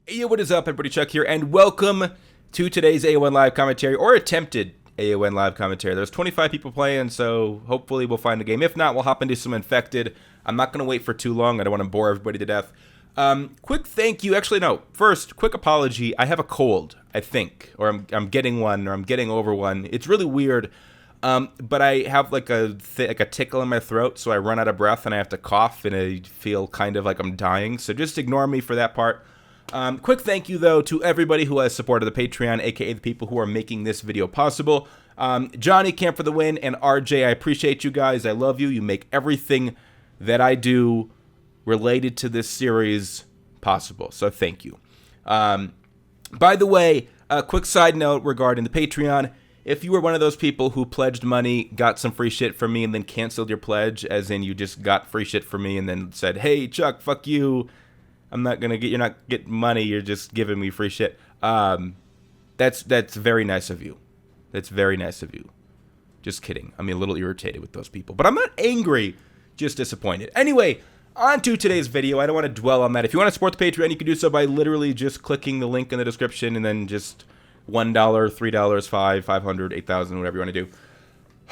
Hey, what is up, everybody? Chuck here, and welcome to today's AoN live commentary, or attempted AoN live commentary. There's 25 people playing, so hopefully we'll find a game. If not, we'll hop into some Infected. I'm not going to wait for too long. I don't want to bore everybody to death. Quick thank you. Actually, no. First, quick apology. I have a cold, I think, or I'm getting one, or I'm getting over one. It's really weird, but I have like a tickle in my throat, so I run out of breath and I have to cough, and I feel kind of like I'm dying. So just ignore me for that part. Quick thank you, though, to everybody who has supported the Patreon, aka the people who are making this video possible. Johnny Camp for the win, and RJ, I appreciate you guys. I love you. You make everything that I do related to this series possible, so thank you. By the way, a quick side note regarding the Patreon. If you were one of those people who pledged money, got some free shit from me, and then canceled your pledge, as in you just got free shit from me and then said, hey, Chuck, fuck you. I'm not gonna get, you're not getting money, you're just giving me free shit. That's very nice of you. That's very nice of you. Just kidding. I'm a little irritated with those people, but I'm not angry, just disappointed. Anyway, on to today's video. I don't want to dwell on that. If you want to support the Patreon, you can do so by literally just clicking the link in the description, and then just $1, $3, $5, $500, $8,000, whatever you want to do.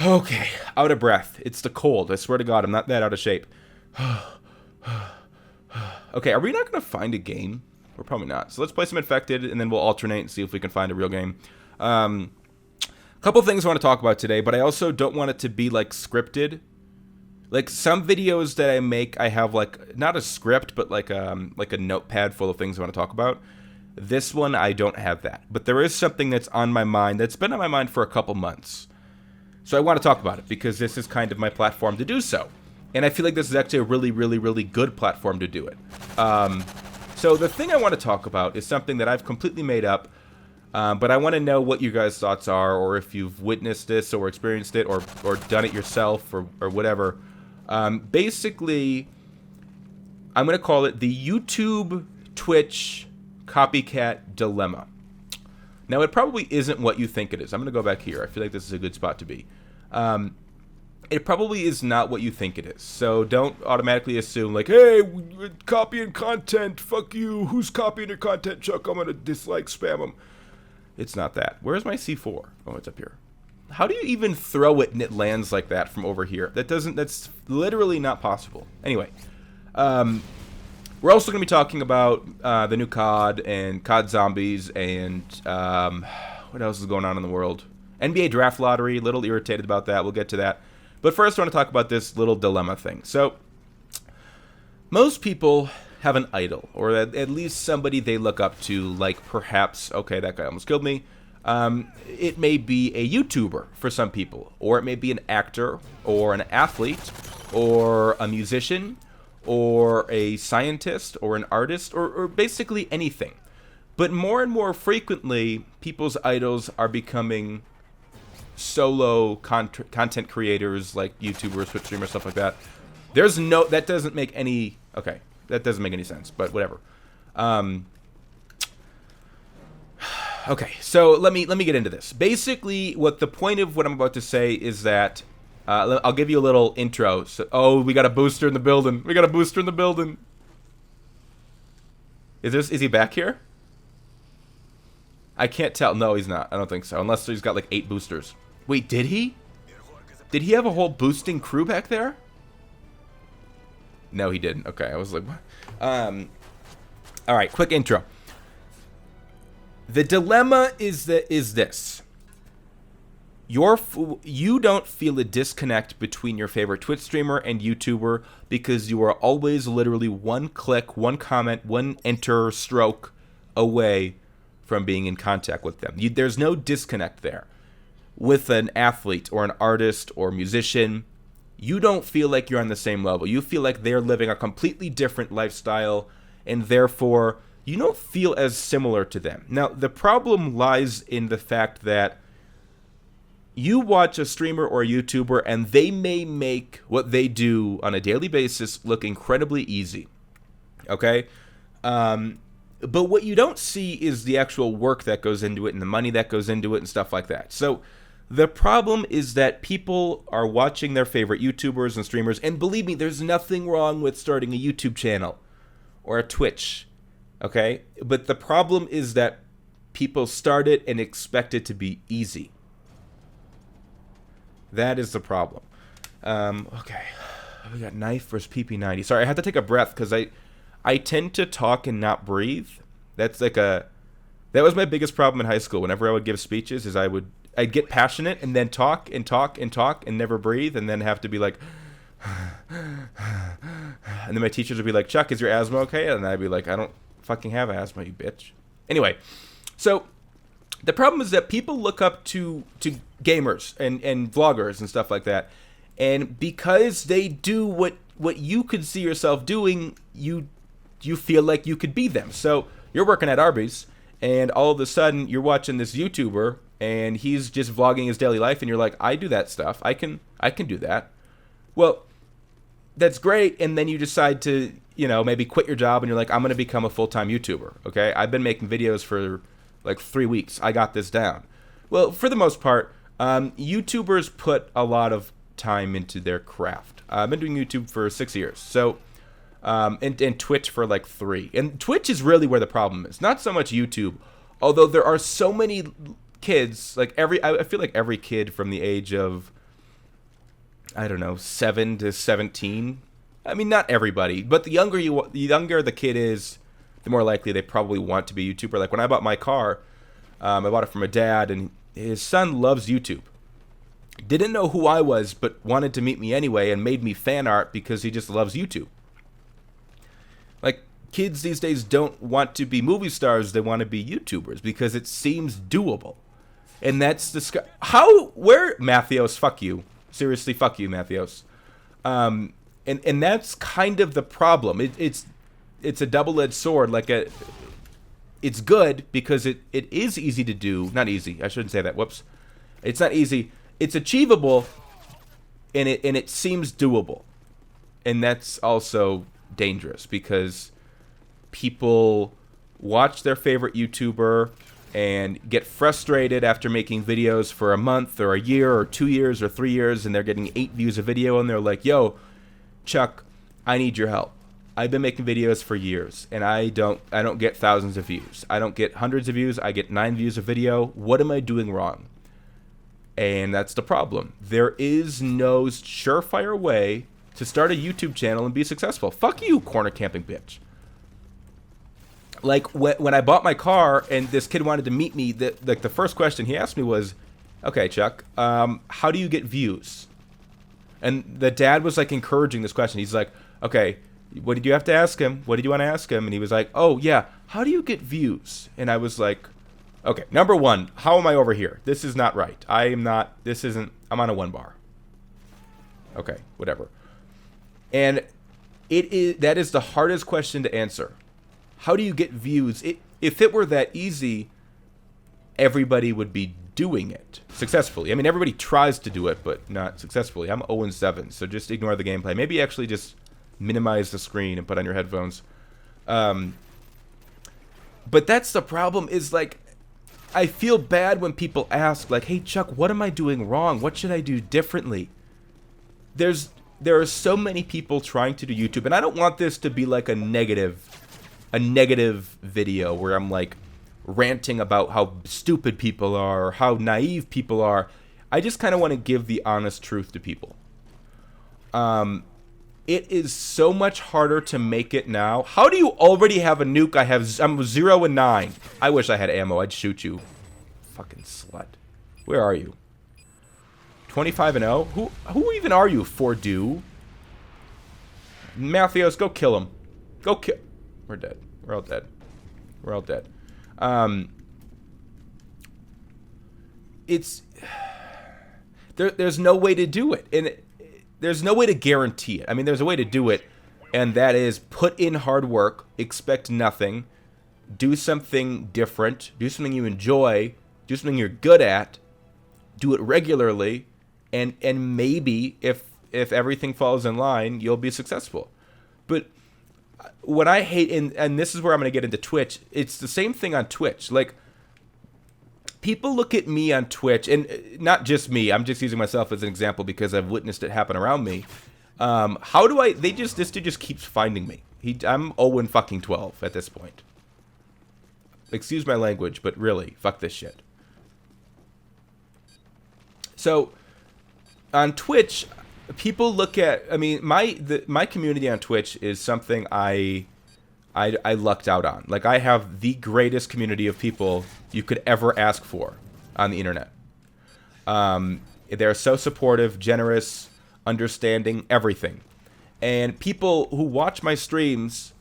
Okay, out of breath. It's the cold. I swear to God, I'm not that out of shape. Okay, are we not going to find a game? We're probably not. So let's play some Infected, and then we'll alternate and see if we can find a real game. A couple things I want to talk about today, but I also don't want it to be, like, scripted. Like, some videos that I make, I have, like, not a script, but, like a notepad full of things I want to talk about. This one, I don't have that. But there is something that's on my mind, that's been on my mind for a couple months. So I want to talk about it, because this is kind of my platform to do so. And I feel like this is actually a really, really, really good platform to do it. So the thing I want to talk about is something that I've completely made up, but I want to know what you guys' thoughts are, or if you've witnessed this or experienced it or done it yourself or whatever. Basically, I'm going to call it the YouTube Twitch copycat dilemma. Now, it probably isn't what you think it is. I'm going to go back here. I feel like this is a good spot to be. It probably is not what you think it is. So don't automatically assume, like, hey, we're copying content, fuck you, who's copying your content, Chuck, I'm gonna dislike, spam them. It's not that. Where's my C4? Oh, it's up here. How do you even throw it and it lands like that from over here? That's literally not possible. Anyway, we're also gonna be talking about the new COD and COD Zombies and what else is going on in the world? NBA Draft Lottery, a little irritated about that, we'll get to that. But first, I want to talk about this little dilemma thing. So, most people have an idol, or at least somebody they look up to, like perhaps, okay, that guy almost killed me. It may be a YouTuber for some people, or it may be an actor, or an athlete, or a musician, or a scientist, or an artist, or basically anything. But more and more frequently, people's idols are becoming solo content creators, like YouTubers, Twitch streamers, stuff like that. That doesn't make any, okay, that doesn't make any sense, but whatever. Okay, so let me get into this. Basically, what the point of what I'm about to say is that, I'll give you a little intro. So, oh, we got a booster in the building. We got a booster in the building. Is he back here? I can't tell. No, he's not. I don't think so. Unless he's got like 8 boosters. Wait, did he? Did he have a whole boosting crew back there? No, he didn't. Okay, I was like, what? Alright, quick intro. The dilemma is this. You don't feel a disconnect between your favorite Twitch streamer and YouTuber because you are always literally one click, one comment, one enter stroke away from being in contact with them. There's no disconnect there. With an athlete or an artist or musician, you don't feel like you're on the same level. You feel like they're living a completely different lifestyle, and therefore you don't feel as similar to them. Now, the problem lies in the fact that you watch a streamer or a YouTuber, and they may make what they do on a daily basis look incredibly easy. Okay? But what you don't see is the actual work that goes into it and the money that goes into it and stuff like that. So the problem is that people are watching their favorite YouTubers and streamers, and believe me, there's nothing wrong with starting a YouTube channel or a Twitch Okay? But the problem is that people start it and expect it to be easy. That is the problem. Okay. We got knife versus PP90. Sorry, I had to take a breath because I tend to talk and not breathe. That's like that was my biggest problem in high school. Whenever I would give speeches, is I'd get passionate and then talk and talk and talk and never breathe, and then have to be like, and then my teachers would be like, Chuck, is your asthma okay? And I'd be like, I don't fucking have asthma, you bitch. Anyway, so the problem is that people look up to gamers and vloggers and stuff like that, and because they do what you could see yourself doing, you feel like you could be them. So you're working at Arby's, and all of a sudden you're watching this YouTuber, and he's just vlogging his daily life, and you're like, I do that stuff. I can do that. Well, that's great, and then you decide to, maybe quit your job, and you're like, I'm going to become a full-time YouTuber, okay? I've been making videos for like 3 weeks. I got this down. Well, for the most part, YouTubers put a lot of time into their craft. I've been doing YouTube for 6 years, so and Twitch for like 3. And Twitch is really where the problem is, not so much YouTube, although there are so many kids, like I feel like every kid from the age of, I don't know, 7 to 17. I mean, not everybody, but the younger the kid is, the more likely they probably want to be a YouTuber. Like when I bought my car, I bought it from a dad, and his son loves YouTube. Didn't know who I was, but wanted to meet me anyway, and made me fan art because he just loves YouTube. Like, kids these days don't want to be movie stars, they want to be YouTubers because it seems doable. And that's Mattheos, fuck you. Seriously, fuck you, Mattheos. And that's kind of the problem. It's a double-edged sword. It's good because it is easy to do. Not easy. I shouldn't say that. Whoops. It's not easy. It's achievable, and it seems doable. And that's also dangerous because people watch their favorite YouTuber and get frustrated after making videos for a month or a year or 2 years or 3 years, and they're getting 8 views a video, and they're like, yo, Chuck, I need your help. I've been making videos for years, and I don't get thousands of views. I don't get hundreds of views. I get 9 views a video. What am I doing wrong? And that's the problem. There is no surefire way to start a YouTube channel and be successful. Fuck you, corner camping bitch. Like, when I bought my car and this kid wanted to meet me, the first question he asked me was, okay, Chuck, how do you get views? And the dad was, like, encouraging this question. He's like, okay, what did you have to ask him? What did you want to ask him? And he was like, oh, yeah, how do you get views? And I was like, okay, number one, how am I over here? This is not right. I'm on a 1 bar. Okay, whatever. And that is the hardest question to answer. How do you get views? If it were that easy, everybody would be doing it successfully. I mean, everybody tries to do it, but not successfully. I'm 0-7, so just ignore the gameplay. Maybe actually just minimize the screen and put on your headphones. But that's the problem, is like, I feel bad when people ask, like, hey, Chuck, what am I doing wrong? What should I do differently? There are so many people trying to do YouTube, and I don't want this to be like a negative video where I'm like ranting about how stupid people are or how naive people are. I just kind of want to give the honest truth to people. It is so much harder to make it now. How do you already have a nuke? I'm 0 and 9. I wish I had ammo. I'd shoot you. Fucking slut. Where are you? 25 and 0? Who even are you, Fordu? Mattheos, go kill him. Go kill. We're dead. We're all dead. We're all dead. There's no way to do it, and there's no way to guarantee it. I mean, there's a way to do it, and that is put in hard work, expect nothing, do something different, do something you enjoy, do something you're good at, do it regularly, and maybe if everything falls in line, you'll be successful. But what I hate, and this is where I'm going to get into Twitch, it's the same thing on Twitch. Like, people look at me on Twitch, and not just me, I'm just using myself as an example because I've witnessed it happen around me. This dude just keeps finding me. I'm 0-12 at this point. Excuse my language, but really, fuck this shit. So, on Twitch, people look at, I mean, my community on Twitch is something I lucked out on. Like, I have the greatest community of people you could ever ask for on the internet. They're so supportive, generous, understanding, everything. And people who watch my streams,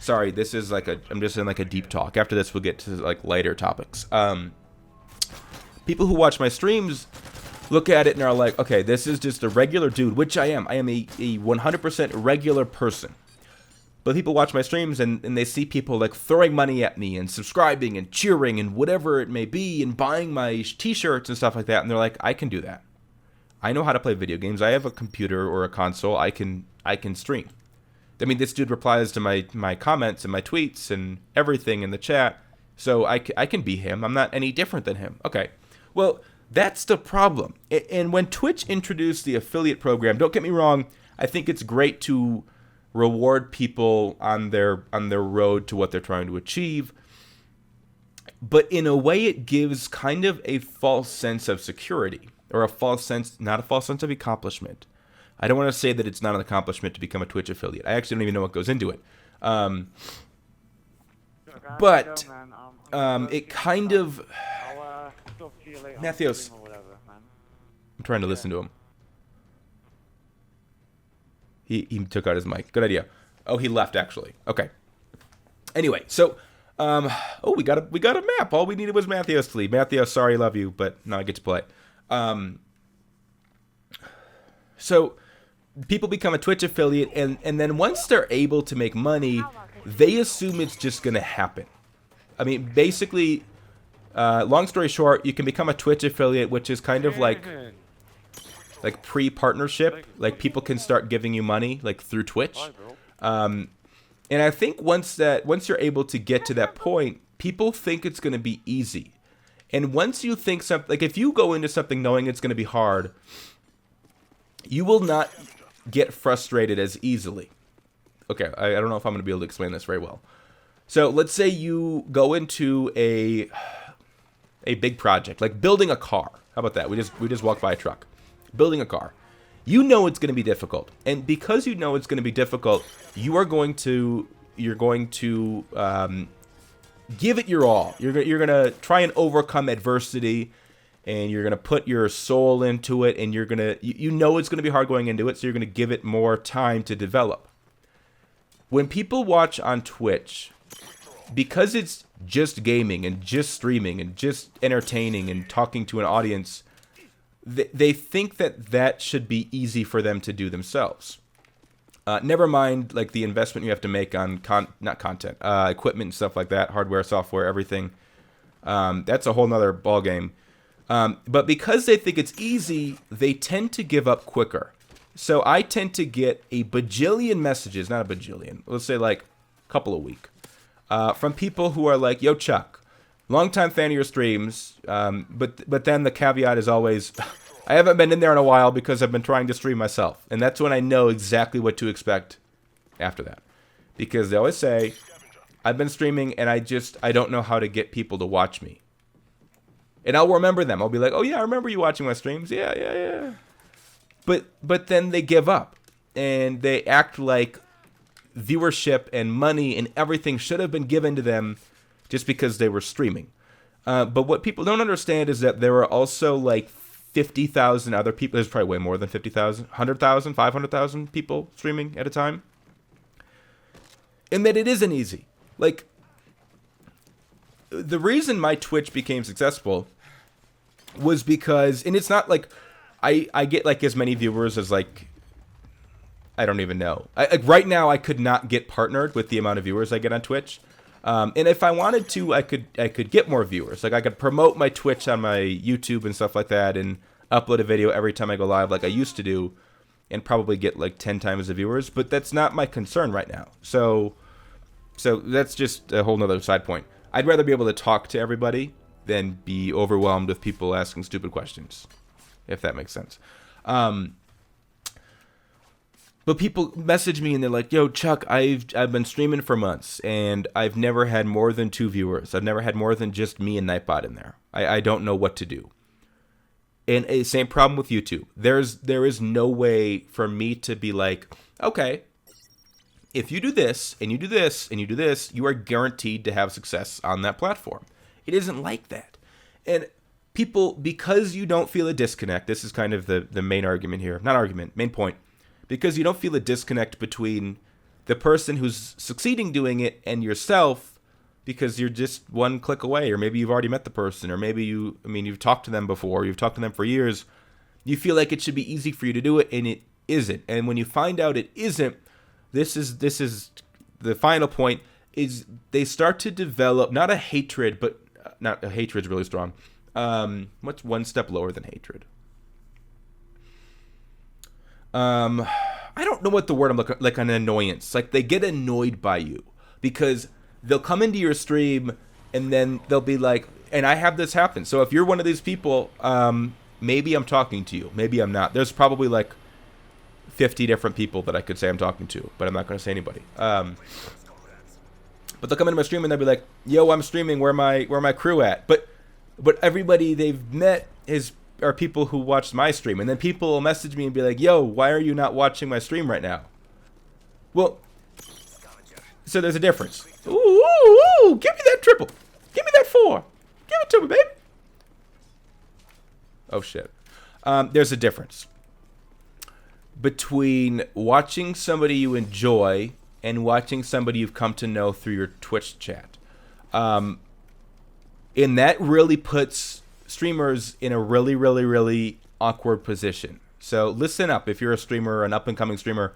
sorry, this is like I'm just in like a deep talk. After this, we'll get to like lighter topics. People who watch my streams look at it and are like, okay, this is just a regular dude, which I am. I am a 100% regular person. But people watch my streams and they see people like throwing money at me and subscribing and cheering and whatever it may be and buying my t-shirts and stuff like that. And they're like, I can do that. I know how to play video games. I have a computer or a console. I can stream. I mean, this dude replies to my comments and my tweets and everything in the chat. So I can be him. I'm not any different than him. Okay. Well, that's the problem. And when Twitch introduced the affiliate program, don't get me wrong, I think it's great to reward people on their road to what they're trying to achieve. But in a way, it gives kind of a false sense of security, or not a false sense of accomplishment. I don't want to say that it's not an accomplishment to become a Twitch affiliate. I actually don't even know what goes into it. But it kind of... Matthews, I'm trying to listen to him. He took out his mic. Good idea. Oh, he left, actually. Okay. Anyway, so... oh, we got a map. All we needed was Matthews to leave. Matthews, sorry, love you, but now I get to play. So people become a Twitch affiliate, and then once they're able to make money, they assume it's just going to happen. I mean, basically, long story short, you can become a Twitch affiliate, which is kind of like pre-partnership. Like, people can start giving you money, like, through Twitch. And I think once you're able to get to that point, people think it's going to be easy. And once you think something, like, if you go into something knowing it's going to be hard, you will not get frustrated as easily. Okay, I don't know if I'm going to be able to explain this very well. So let's say you go into a big project, like building a car. How about that? We just walked by a truck. Building a car. You know it's going to be difficult. And because you know it's going to be difficult, you're going to give it your all. You're going to try and overcome adversity, and you're going to put your soul into it, and you know it's going to be hard going into it, so you're going to give it more time to develop. When people watch on Twitch, because it's just gaming and just streaming and just entertaining and talking to an audience, they think that should be easy for them to do themselves. Never mind, like, the investment you have to make on equipment and stuff like that, hardware, software, everything. That's a whole nother ballgame. But because they think it's easy, they tend to give up quicker. So I tend to get a bajillion messages, not a bajillion, let's say like a couple a week, from people who are like, yo, Chuck, longtime fan of your streams, but then the caveat is always, I haven't been in there in a while because I've been trying to stream myself. And that's when I know exactly what to expect after that. Because they always say, I've been streaming and I don't know how to get people to watch me. And I'll remember them. I'll be like, oh yeah, I remember you watching my streams. Yeah. But then they give up. And they act like viewership and money and everything should have been given to them just because they were streaming. But what people don't understand is that there are also like 50,000 other people. There's probably way more than 50,000, 100,000, 500,000 people streaming at a time. And that it isn't easy. Like, the reason my Twitch became successful was because, and it's not like I get like as many viewers as like, I don't even know. Like right now, I could not get partnered with the amount of viewers I get on Twitch. And if I wanted to, I could get more viewers. Like, I could promote my Twitch on my YouTube and stuff like that, and upload a video every time I go live, like I used to do, and probably get like 10 times the viewers. But that's not my concern right now. So that's just a whole nother side point. I'd rather be able to talk to everybody than be overwhelmed with people asking stupid questions, if that makes sense. But people message me and they're like, "Yo, Chuck, I've been streaming for months and I've never had more than 2 viewers. I've never had more than just me and Nightbot in there. I don't know what to do." And same problem with YouTube. There is no way for me to be like, "Okay, if you do this and you do this and you do this, you are guaranteed to have success on that platform." It isn't like that. And people, because you don't feel a disconnect, this is kind of the main argument here. Not argument, main point. Because you don't feel a disconnect between the person who's succeeding doing it and yourself, because you're just one click away, or maybe you've already met the person, or maybe you've talked to them before, you've talked to them for years. You feel like it should be easy for you to do it, and it isn't. And when you find out it isn't, this is the final point, is they start to develop not a hatred, but not a hatred's really strong. What's one step lower than hatred? I don't know what the word I'm looking, like an annoyance. Like they get annoyed by you because they'll come into your stream and then they'll be like, and I have this happen. So if you're one of these people, maybe I'm talking to you, maybe I'm not. There's probably like 50 different people that I could say I'm talking to, but I'm not going to say anybody. But they'll come into my stream and they'll be like, "Yo, I'm streaming. Where my crew at?" But everybody they've met are people who watched my stream, and then people will message me and be like, "Yo, why are you not watching my stream right now?" Well, so there's a difference. Ooh, give me that triple. Give me that 4. Give it to me, baby. Oh, shit. There's a difference between watching somebody you enjoy and watching somebody you've come to know through your Twitch chat. And that really puts streamers in a really, really, really awkward position. So listen up if you're a streamer, an up-and-coming streamer.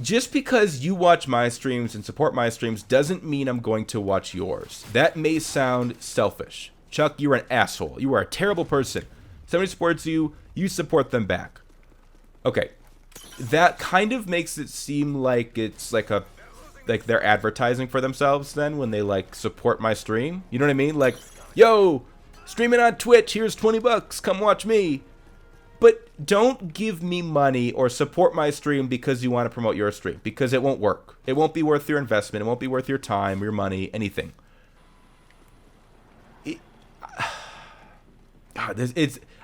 Just because you watch my streams and support my streams doesn't mean I'm going to watch yours. That may sound selfish. Chuck, you're an asshole. You are a terrible person. Somebody supports you, you support them back. Okay. That kind of makes it seem like it's like they're advertising for themselves then when they like support my stream. You know what I mean? Like, "Yo, streaming on Twitch, here's $20, come watch me." But don't give me money or support my stream because you want to promote your stream, because it won't work. It won't be worth your investment. It won't be worth your time, your money, anything.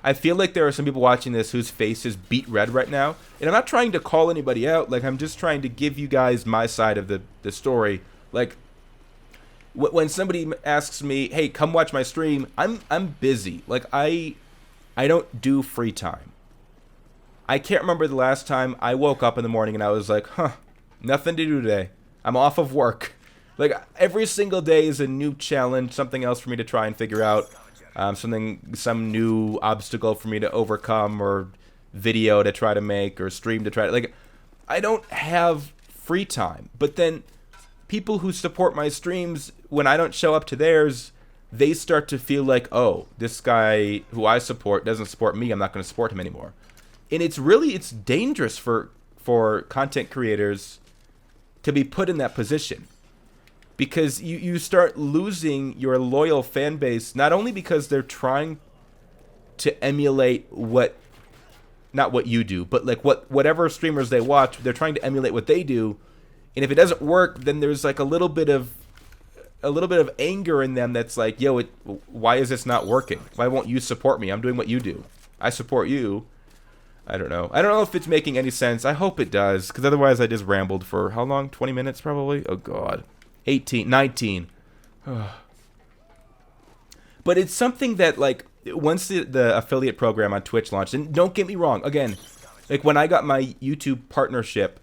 I feel like there are some people watching this whose face is beat red right now. And I'm not trying to call anybody out. Like, I'm just trying to give you guys my side of the story. Like, when somebody asks me, "Hey, come watch my stream," I'm busy. Like, I don't do free time. I can't remember the last time I woke up in the morning and I was like, nothing to do today. I'm off of work. Like, every single day is a new challenge, something else for me to try and figure out, some new obstacle for me to overcome, or video to try to make, or stream to try to, like, I don't have free time. But then people who support my streams, when I don't show up to theirs, they start to feel like, "Oh, this guy who I support doesn't support me, I'm not going to support him anymore." And it's dangerous for content creators to be put in that position, because you start losing your loyal fan base, not only because they're trying to emulate not what you do, but like whatever streamers they watch, they're trying to emulate what they do. And if it doesn't work, then there's like a little bit of anger in them that's like, "Yo, why is this not working? Why won't you support me? I'm doing what you do. I support you." I don't know. I don't know if it's making any sense. I hope it does, because otherwise I just rambled for how long? 20 minutes probably? Oh, God. 18, 19. But it's something that, like, once the affiliate program on Twitch launched, and don't get me wrong, again, like when I got my YouTube partnership,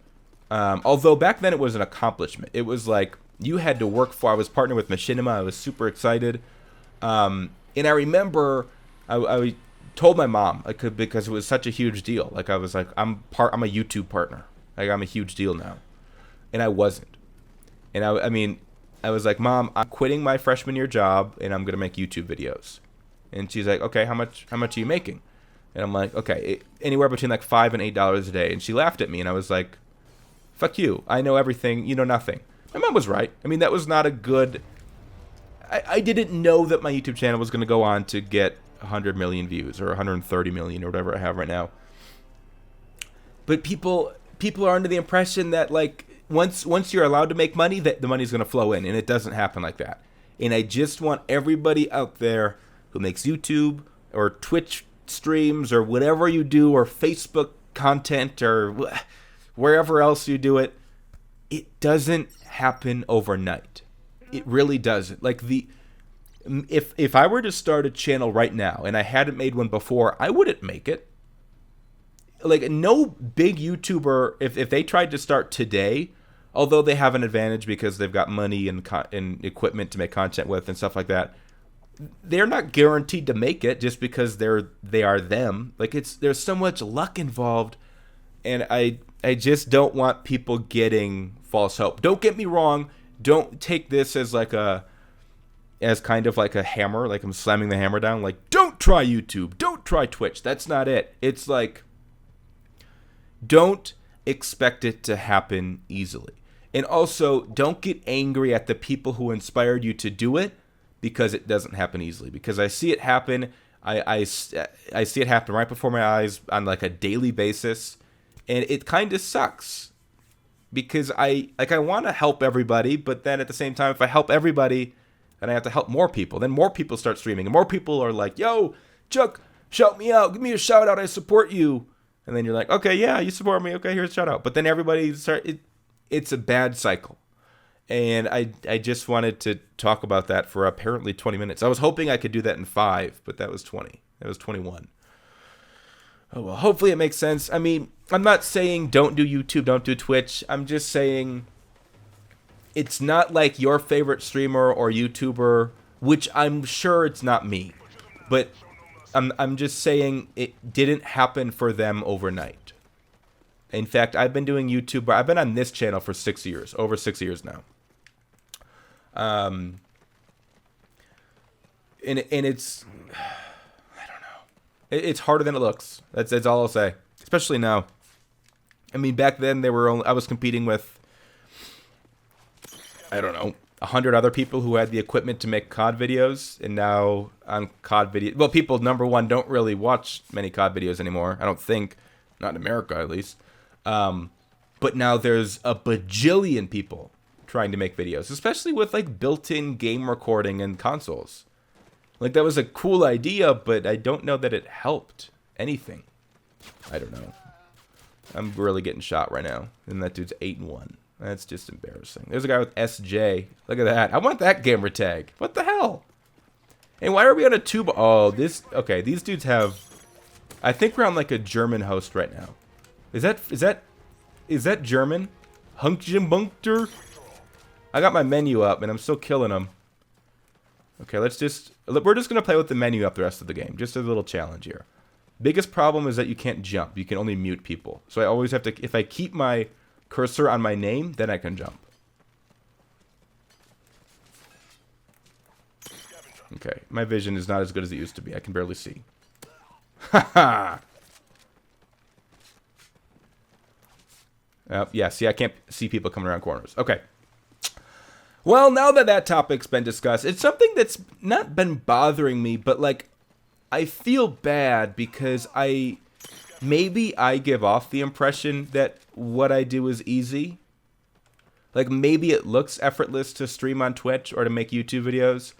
although back then it was an accomplishment. It was like, you had to work for. I was partnered with Machinima. I was super excited. And I remember I told my mom, like, because it was such a huge deal. Like, I was like, I'm a YouTube partner. Like, I'm a huge deal now. And I wasn't. And I was like, "Mom, I'm quitting my freshman year job and I'm going to make YouTube videos." And she's like, "Okay, how much are you making?" And I'm like, "Okay, anywhere between like $5 and $8 a day." And she laughed at me and I was like, "Fuck you. I know everything. You know nothing." My mom was right. I mean, that was not a good... I didn't know that my YouTube channel was going to go on to get 100 million views or 130 million or whatever I have right now. But people people are under the impression that like once you're allowed to make money, that the money's going to flow in, and it doesn't happen like that. And I just want everybody out there who makes YouTube or Twitch streams or whatever you do, or Facebook content or wherever else you do it, it doesn't happen overnight. It really doesn't. Like if I were to start a channel right now and I hadn't made one before, I wouldn't make it. Like no big YouTuber, if they tried to start today, although they have an advantage because they've got money and equipment to make content with and stuff like that, they're not guaranteed to make it just because they are them. Like there's so much luck involved, and I just don't want people getting false hope. Don't get me wrong. Don't take this as kind of like a hammer, like I'm slamming the hammer down. Like, don't try YouTube, don't try Twitch. That's not it. It's like, don't expect it to happen easily. And also, don't get angry at the people who inspired you to do it because it doesn't happen easily. Because I see it happen. I see it happen right before my eyes on like a daily basis. And it kind of sucks. Because I want to help everybody, but then at the same time, if I help everybody, then I have to help more people. Then more people start streaming. And more people are like, yo, Chuck, shout me out. Give me a shout out. I support you. And then you're like, okay, yeah, you support me. Okay, here's a shout out. But then everybody it's a bad cycle. And I just wanted to talk about that for apparently 20 minutes. I was hoping I could do that in 5, but that was 20. That was 21. Oh, well, hopefully it makes sense. I mean, I'm not saying don't do YouTube, don't do Twitch. I'm just saying it's not like your favorite streamer or YouTuber, which I'm sure it's not me. But I'm just saying it didn't happen for them overnight. In fact, I've been doing YouTube. I've been on this channel for 6 years, over 6 years now. And it's, I don't know. It's harder than it looks. That's all I'll say. Especially now. I mean, back then I was competing with, I don't know, 100 other people who had the equipment to make COD videos, and now on COD video, well, people, number one, don't really watch many COD videos anymore. I don't think, not in America at least. But now there's a bajillion people trying to make videos, especially with like built-in game recording and consoles. Like that was a cool idea, but I don't know that it helped anything. I don't know. I'm really getting shot right now, and that dude's 8-1. That's just embarrassing. There's a guy with SJ. Look at that. I want that gamer tag. What the hell? And why are we on a tube? Oh, okay, these dudes have, I think we're on like a German host right now. Is that German? Hunkjimbunkter? I got my menu up and I'm still killing them. Okay, we're just going to play with the menu up the rest of the game. Just a little challenge here. Biggest problem is that you can't jump. You can only mute people. So I always have to, if I keep my cursor on my name, then I can jump. Okay, my vision is not as good as it used to be. I can barely see. Haha! Yeah, see, I can't see people coming around corners. Okay. Well, now that topic's been discussed, it's something that's not been bothering me, but, like, I feel bad because maybe I give off the impression that what I do is easy. Like, maybe it looks effortless to stream on Twitch or to make YouTube videos,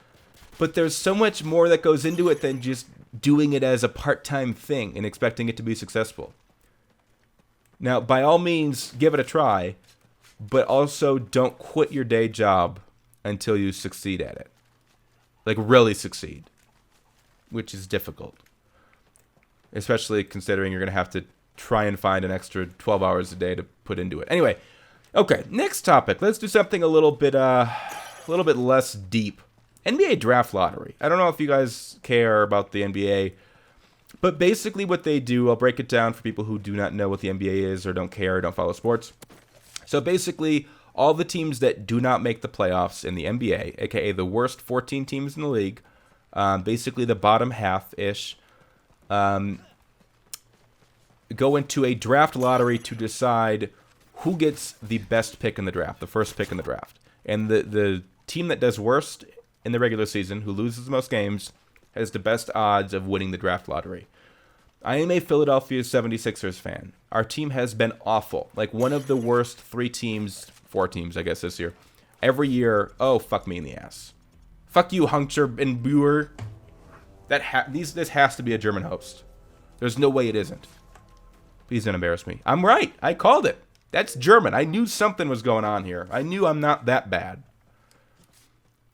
but there's so much more that goes into it than just doing it as a part-time thing and expecting it to be successful. Now, by all means, give it a try, but also don't quit your day job until you succeed at it. Like, really succeed, which is difficult. Especially considering you're going to have to try and find an extra 12 hours a day to put into it. Anyway, okay, next topic. Let's do something a little bit less deep. NBA Draft Lottery. I don't know if you guys care about the NBA, but basically what they do, I'll break it down for people who do not know what the NBA is or don't care or don't follow sports. So basically, all the teams that do not make the playoffs in the NBA, aka the worst 14 teams in the league, basically the bottom half-ish, go into a draft lottery to decide who gets the best pick in the draft, the first pick in the draft. And the team that does worst in the regular season, who loses the most games, has the best odds of winning the draft lottery. I am a Philadelphia 76ers fan. Our team has been awful. Like one of the worst 4 teams, I guess, this year. Every year, oh, fuck me in the ass. Fuck you, Hunter and Buer. This has to be a German host. There's no way it isn't. Please don't embarrass me. I'm right. I called it. That's German. I knew something was going on here. I knew I'm not that bad.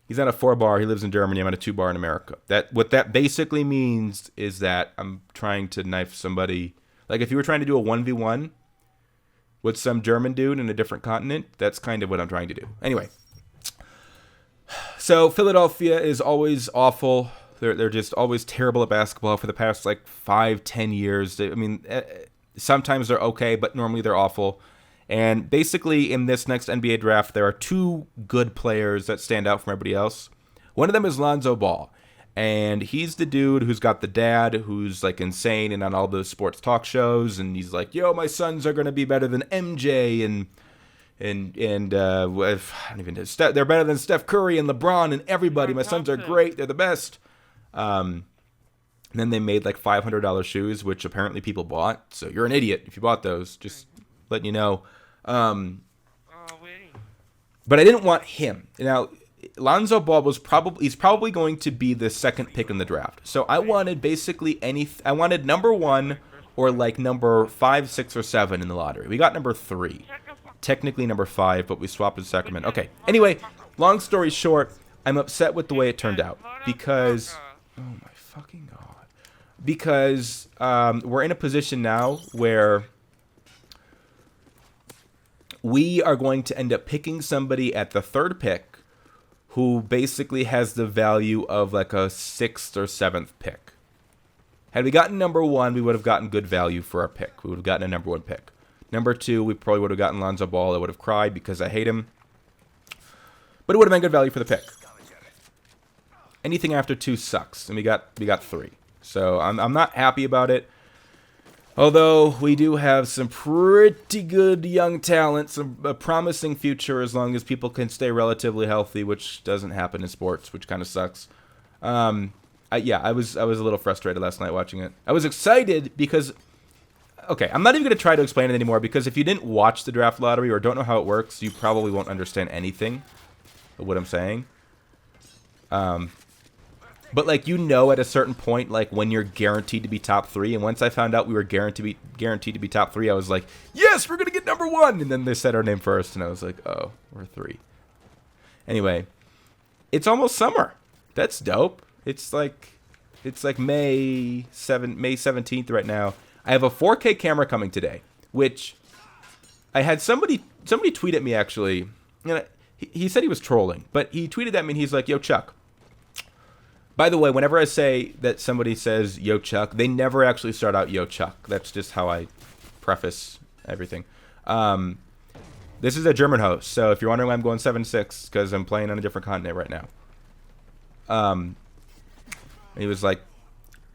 He's on a 4-bar. He lives in Germany. I'm on a 2-bar in America. What that basically means is that I'm trying to knife somebody. Like if you were trying to do a 1v1 with some German dude in a different continent, that's kind of what I'm trying to do. Anyway. So Philadelphia is always awful. They're just always terrible at basketball for the past like 5-10 years. I mean, sometimes they're okay, but normally they're awful. And basically, in this next NBA draft, there are 2 good players that stand out from everybody else. One of them is Lonzo Ball. And he's the dude who's got the dad who's like insane and on all those sports talk shows. And he's like, yo, my sons are going to be better than MJ and I don't even know. They're better than Steph Curry and LeBron and everybody. My sons are great. They're the best. And then they made like $500 shoes, which apparently people bought. So you're an idiot if you bought those. Just letting you know. But I didn't want him. Now, Lonzo Ball he's probably going to be the second pick in the draft. So I wanted basically I wanted number 1 or like number 5, 6, or 7 in the lottery. We got number 3. Technically number 5, but we swapped with Sacramento. Okay. Anyway, long story short, I'm upset with the way it turned out because, oh my fucking God, because we're in a position now where we are going to end up picking somebody at the 3rd pick who basically has the value of like a 6th or 7th pick. Had we gotten number 1, we would have gotten good value for our pick. We would have gotten a number 1 pick. Number 2, we probably would have gotten Lonzo Ball. I would have cried because I hate him. But it would have been good value for the pick. Anything after 2 sucks, and we got 3. So I'm not happy about it. Although we do have some pretty good young talent, a promising future as long as people can stay relatively healthy, which doesn't happen in sports, which kind of sucks. I was a little frustrated last night watching it. I was excited because, okay, I'm not even going to try to explain it anymore because if you didn't watch the draft lottery or don't know how it works, you probably won't understand anything of what I'm saying. But, like, you know at a certain point, like, when you're guaranteed to be top 3. And once I found out we were guaranteed to be top 3, I was like, yes, we're going to get number 1. And then they said our name first, and I was like, oh, we're 3. Anyway, it's almost summer. That's dope. It's like May 17th right now. I have a 4K camera coming today, which I had somebody tweet at me, actually. And he said he was trolling, but he tweeted at me, and he's like, yo, Chuck. By the way, whenever I say that somebody says, yo, Chuck, they never actually start out, yo, Chuck. That's just how I preface everything. This is a German host, so if you're wondering why I'm going 7-6, because I'm playing on a different continent right now. He was like,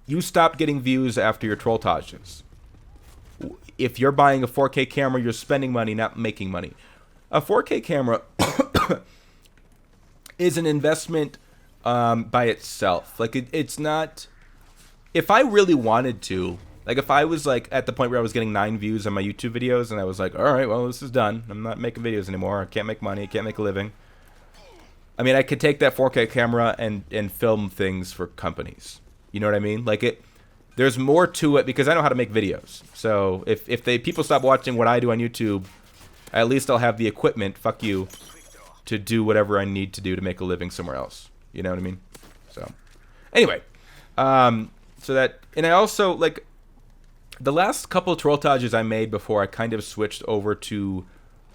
you stopped getting views after your trolltages. If you're buying a 4K camera, you're spending money, not making money. A 4K camera is an investment by itself. Like it's not. If I really wanted to, like if I was like at the point where I was getting 9 views on my YouTube videos, and I was like, all right, well this is done. I'm not making videos anymore. I can't make money. I can't make a living. I mean, I could take that 4K camera and film things for companies. You know what I mean? Like there's more to it because I know how to make videos. So if people stop watching what I do on YouTube, at least I'll have the equipment. Fuck you. To do whatever I need to do to make a living somewhere else. You know what I mean? So, anyway, so that, and I also, like, the last couple of trolltages I made before I kind of switched over to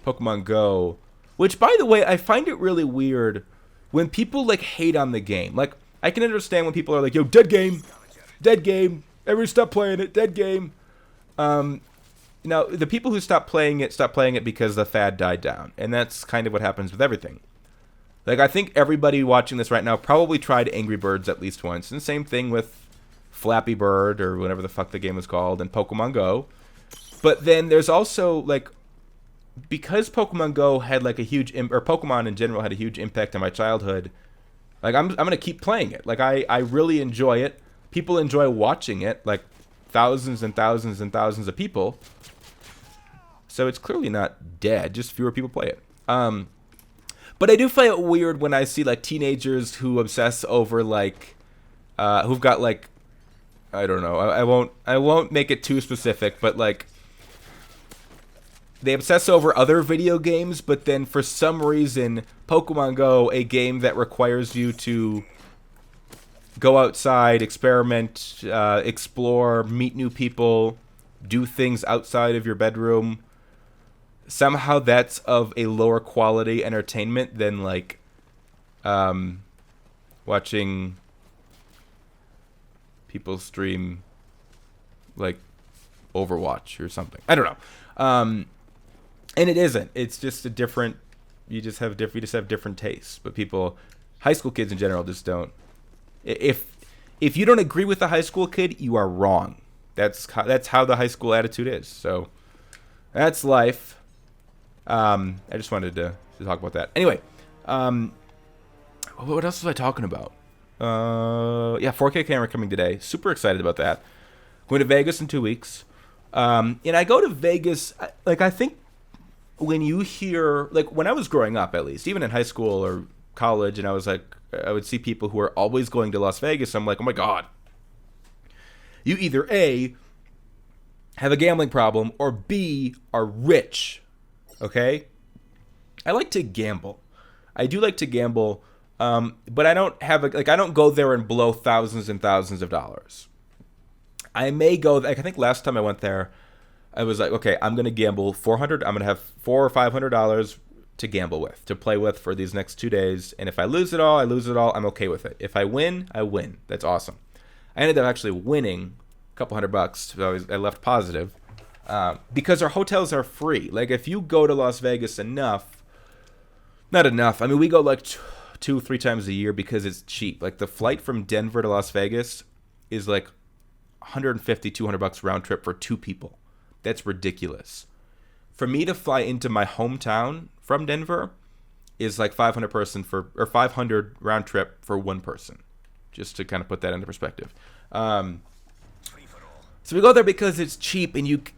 Pokemon Go, which, by the way, I find it really weird when people, like, hate on the game. Like, I can understand when people are like, yo, dead game, everybody stop playing it, dead game. Now, the people who stop playing it because the fad died down, and that's kind of what happens with everything. Like, I think everybody watching this right now probably tried Angry Birds at least once. And same thing with Flappy Bird or whatever the fuck the game was called and Pokemon Go. But then there's also, like, because Pokemon Go had, like, a huge... or Pokemon in general had a huge impact on my childhood, like, I'm going to keep playing it. Like, I really enjoy it. People enjoy watching it. Like, thousands and thousands and thousands of people. So it's clearly not dead, just fewer people play it. But I do find it weird when I see like teenagers who obsess over like, who've got like, I don't know, I won't make it too specific, but like, they obsess over other video games, but then for some reason, Pokemon Go, a game that requires you to go outside, experiment, explore, meet new people, do things outside of your bedroom, somehow that's of a lower quality entertainment than like watching people stream like Overwatch or something. I don't know. And it isn't. It's just a different. You just have different tastes. But people, high school kids in general, just don't. If you don't agree with the high school kid, you are wrong. That's how the high school attitude is. So that's life. I just wanted to talk about that. Anyway, what else was I talking about? Yeah, 4K camera coming today. Super excited about that. Going to Vegas in 2 weeks. And I go to Vegas. Like I think. When you hear, like when I was growing up at least, even in high school or college, and I was like, I would see people who are always going to Las Vegas. I'm like, oh my God. You either A, have a gambling problem, or B, are rich. Okay? I like to gamble. I do like to gamble, but I don't have, I don't go there and blow thousands and thousands of dollars. I may go, like I think last time I went there, I was like, okay, I'm gonna gamble $400. I'm gonna have $400 or $500 to gamble with, to play with for these next 2 days. And if I lose it all, I lose it all. I'm okay with it. If I win, I win. That's awesome. I ended up actually winning a couple $100. So I left positive because our hotels are free. Like if you go to Las Vegas not enough. I mean, we go like 2-3 times a year because it's cheap. Like the flight from Denver to Las Vegas is like $150-$200 round trip for 2 people. That's ridiculous. For me to fly into my hometown from Denver is like 500 round trip for 1 person. Just to kind of put that into perspective. So we go there because it's cheap, and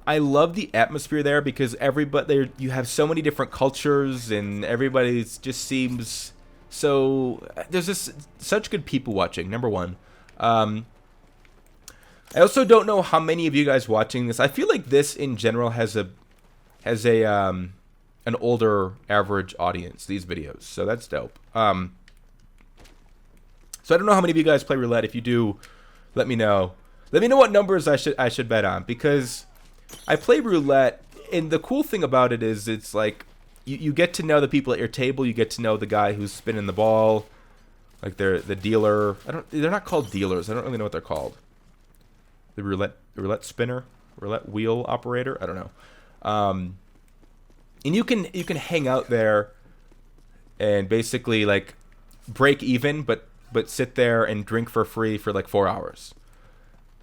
I love the atmosphere there because everybody you have so many different cultures, and everybody just seems so. There's just such good people watching. Number one. I also don't know how many of you guys watching this. I feel like this in general has an older average audience, these videos. So that's dope. So I don't know how many of you guys play roulette. If you do, let me know. Let me know what numbers I should bet on, because I play roulette, and the cool thing about it is it's like you get to know the people at your table. You get to know the guy who's spinning the ball, like they're the dealer. They're not called dealers. I don't really know what they're called. The roulette spinner, roulette wheel operator. I don't know. And you can hang out there and basically like break even, but sit there and drink for free for like 4 hours.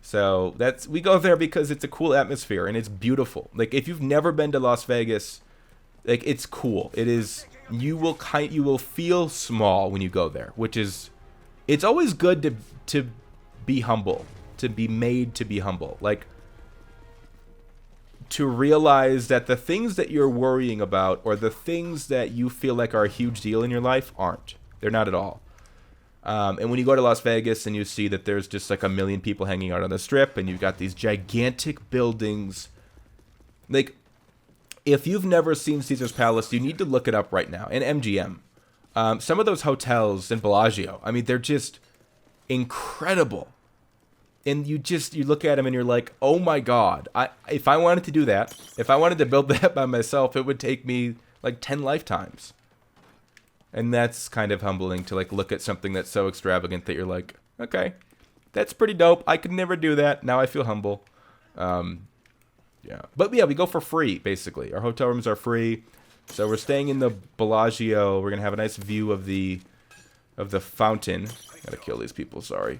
So we go there because it's a cool atmosphere and it's beautiful. Like if you've never been to Las Vegas, like it's cool. It is. You will feel small when you go there, which is, it's always good to be humble. To be made to be humble, like to realize that the things that you're worrying about or the things that you feel like are a huge deal in your life aren't. They're not at all. And when you go to Las Vegas and you see that there's just like 1 million people hanging out on the strip, and you've got these gigantic buildings, like if you've never seen Caesar's Palace, you need to look it up right now. And MGM, some of those hotels in Bellagio, I mean, they're just incredible. And you look at them and you're like, oh my God, if I wanted to do that, if I wanted to build that by myself, it would take me like 10 lifetimes. And that's kind of humbling to like look at something that's so extravagant that you're like, okay, that's pretty dope. I could never do that. Now I feel humble. Yeah. But yeah, we go for free, basically. Our hotel rooms are free. So we're staying in the Bellagio. We're going to have a nice view of the fountain. Gotta kill these people, sorry.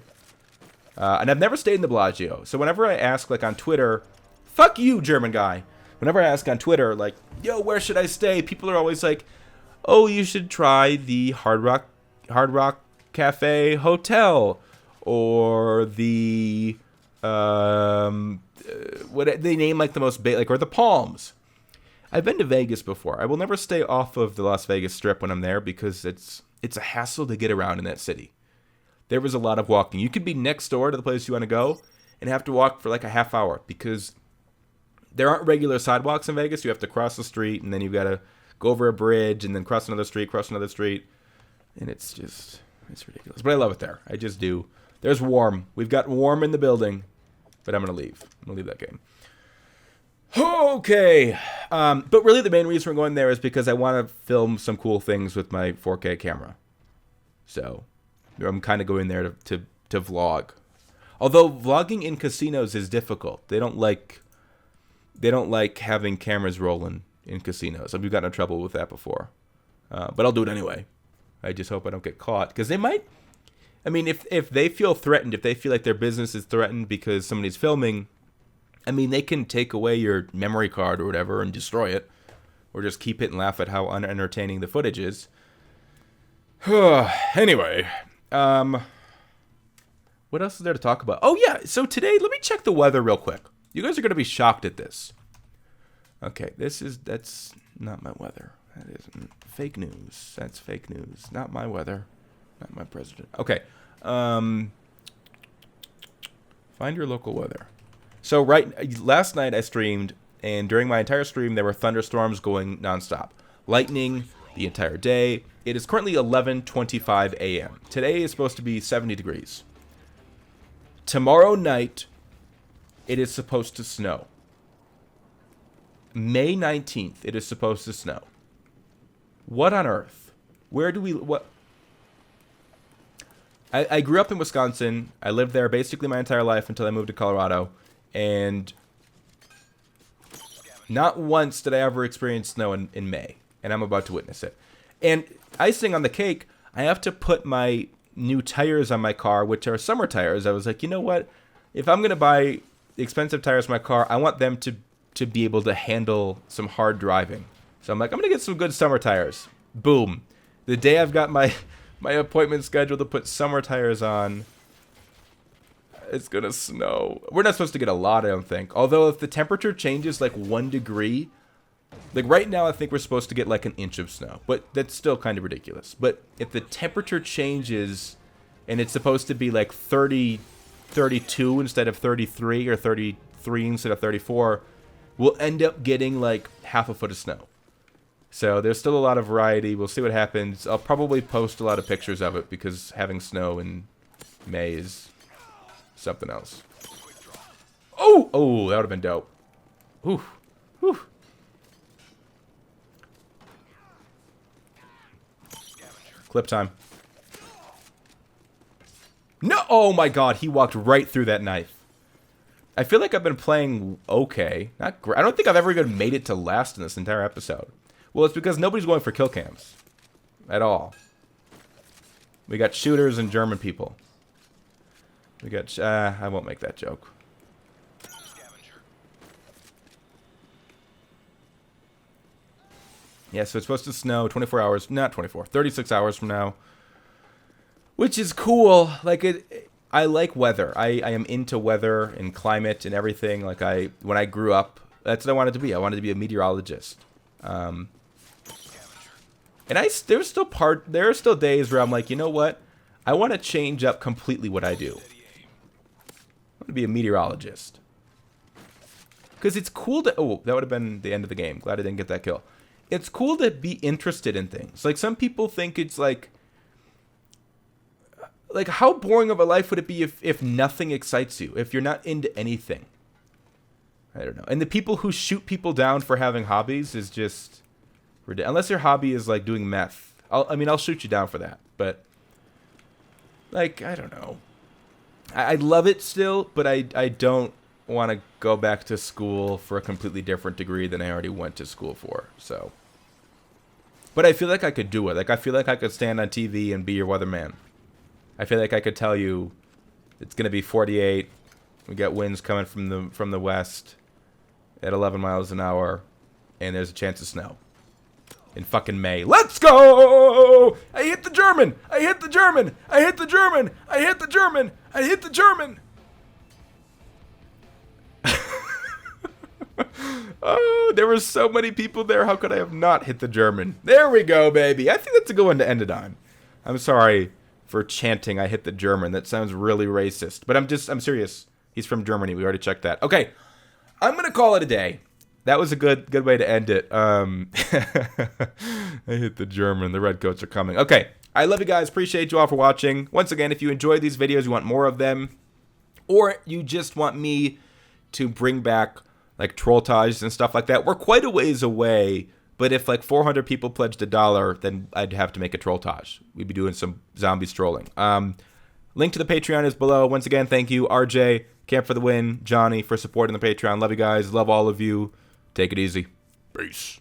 And I've never stayed in the Bellagio. So whenever I ask, like, on Twitter, fuck you, German guy. Whenever I ask on Twitter, like, yo, where should I stay? People are always like, oh, you should try the Hard Rock Cafe Hotel. Or the What they name like the most like, or the Palms. I've been to Vegas before. I will never stay off of the Las Vegas Strip when I'm there because it's a hassle to get around in that city. There was a lot of walking. You could be next door to the place you want to go and have to walk for like a half hour because there aren't regular sidewalks in Vegas. You have to cross the street, and then you've got to go over a bridge, and then cross another street, and it's ridiculous. But I love it there. I just do. There's warm. We've got warm in the building, but I'm going to leave. I'm going to leave that game. Okay. But really the main reason we're going there is because I want to film some cool things with my 4K camera. So I'm kind of going there to vlog. Although vlogging in casinos is difficult. They don't like having cameras rolling in casinos. We've gotten in trouble with that before. But I'll do it anyway. I just hope I don't get caught. Because they might... I mean, if they feel threatened, if they feel like their business is threatened because somebody's filming, I mean, they can take away your memory card or whatever and destroy it. Or just keep it and laugh at how unentertaining the footage is. Anyway. What else is there to talk about? Oh, yeah. So today, let me check the weather real quick. You guys are going to be shocked at this. Okay, that's not my weather. That isn't fake news. That's fake news. Not my weather. Not my president. Okay. Find your local weather. So last night I streamed, and during my entire stream there were thunderstorms going nonstop. Lightning the entire day. It is currently 11:25 a.m. Today is supposed to be 70 degrees. Tomorrow night it is supposed to snow. May 19th it is supposed to snow. What on earth? What? I grew up in Wisconsin. I lived there basically my entire life until I moved to Colorado. And not once did I ever experience snow in May. And I'm about to witness it. And icing on the cake, I have to put my new tires on my car, which are summer tires. I was like, you know what? If I'm going to buy expensive tires for my car, I want them to be able to handle some hard driving. So I'm like, I'm going to get some good summer tires. Boom. The day I've got my appointment scheduled to put summer tires on, it's going to snow. We're not supposed to get a lot, I don't think. Although if the temperature changes like 1 degree, like right now I think we're supposed to get like an inch of snow. But that's still kind of ridiculous. But if the temperature changes and it's supposed to be like 32 instead of 33 or 33 instead of 34, we'll end up getting like half a foot of snow. So there's still a lot of variety. We'll see what happens. I'll probably post a lot of pictures of it because having snow in May is something else. Oh, that would have been dope. Ooh. Whew. Clip time. No! Oh my god, he walked right through that knife. I feel like I've been playing okay. Not great. I don't think I've ever even made it to last in this entire episode. Well, it's because nobody's going for kill cams. At all. We got shooters and German people. We got... I won't make that joke. Yeah, so it's supposed to snow 24 hours... Not 24. 36 hours from now. Which is cool. Like, I like weather. I am into weather and climate and everything. Like, when I grew up, that's what I wanted to be. I wanted to be a meteorologist. And there are still days where I'm like, you know what? I want to change up completely what I do. I want to be a meteorologist. Because it's cool to... Oh, that would have been the end of the game. Glad I didn't get that kill. It's cool to be interested in things. Like, some people think it's like how boring of a life would it be if nothing excites you? If you're not into anything? I don't know. And the people who shoot people down for having hobbies is just... Unless your hobby is, like, doing meth. I'll shoot you down for that. But, like, I don't know. I love it still, but I don't want to go back to school for a completely different degree than I already went to school for. So, but I feel like I could do it. Like, I feel like I could stand on TV and be your weatherman. I feel like I could tell you it's going to be 48. We got winds coming from the west at 11 miles an hour, and there's a chance of snow. In fucking May. Let's go! I hit the German! I hit the German! I hit the German! I hit the German! I hit the German! Oh, there were so many people there. How could I have not hit the German? There we go, baby. I think that's a good one to end it on. I'm sorry for chanting I hit the German. That sounds really racist. But I'm serious. He's from Germany. We already checked that. Okay. I'm going to call it a day. That was a good way to end it. I hit the German. The Redcoats are coming. Okay. I love you guys. Appreciate you all for watching. Once again, if you enjoyed these videos, you want more of them, or you just want me to bring back like Trolltages and stuff like that, we're quite a ways away. But if like 400 people pledged $1, then I'd have to make a Trolltage. We'd be doing some zombie strolling. Link to the Patreon is below. Once again, thank you, RJ, Camp for the Win, Johnny, for supporting the Patreon. Love you guys. Love all of you. Take it easy. Peace.